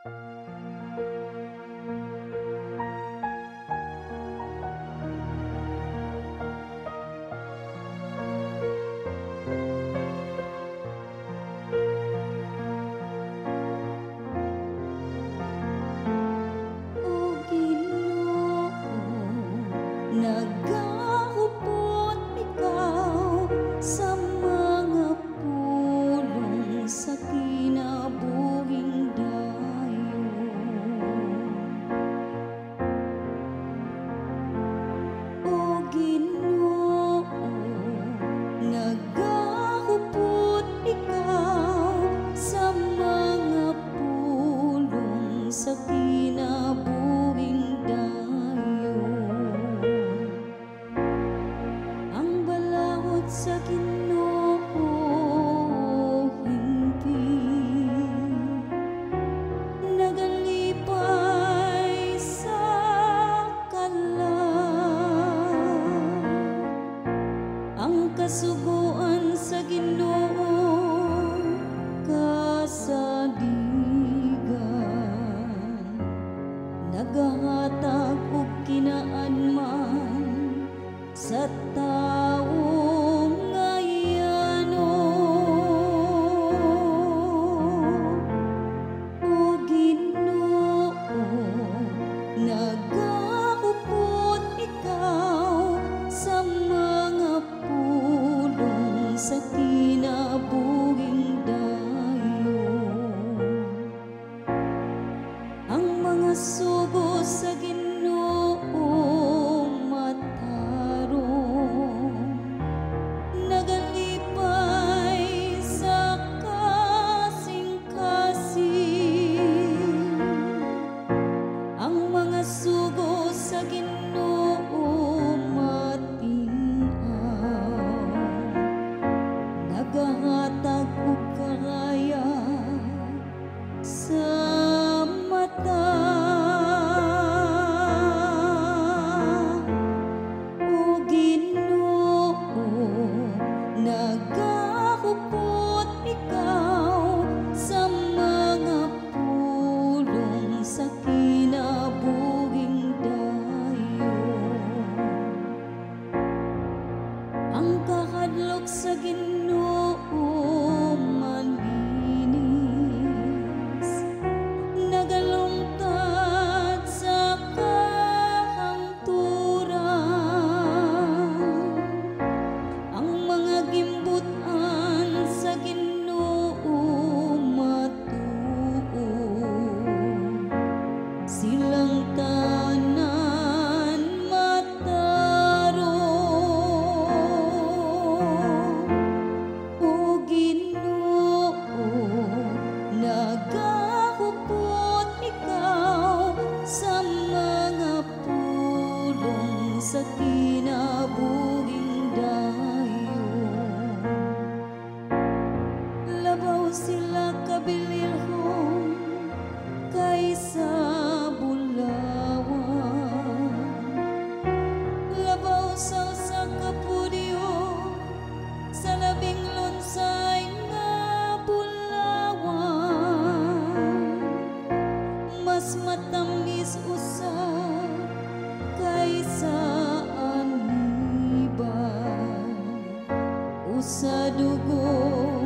O Ginoo, nagahupot ikaw sa mga pulong sa kinabuhing dayon. O Ginoo, nagahupot ikaw sa mga pulong sa kinabuhing dayon. Ang balawod sa Ginoo hindi nagalipay sa kalan. Ang kasuguan sa Ginoo kasadigan, nagahatag og kinaanman sa taong ngayanon. O Ginoo, nagahupot ikaw sa mga pulong sa kinabuhing dayon. Ang mga sugo sa Ginoo matarong, nagalipay sa kasing-kasing. Ang mga sugo sa Ginoo matinaw, nagahatag og karaya sa mata. O Ginoo, nagahupot ikaw sa mga pulong sa kinabuhing dayon. Ang kahadlok sa Ginoo malinis, nagalungtad sa kahangturan. Ang mga gimbutan sa Ginoo matuod, silang tanan matarong. O Ginoo, nagahupot ikaw sa mga pulong sa kinabuhing dayon. Labaw sila kabilihon kaysa bulawan, labaw sa usa ka pudyo sa labing lunsay nga bulawan. Mas matamis usab kaysa aniban, usa dugo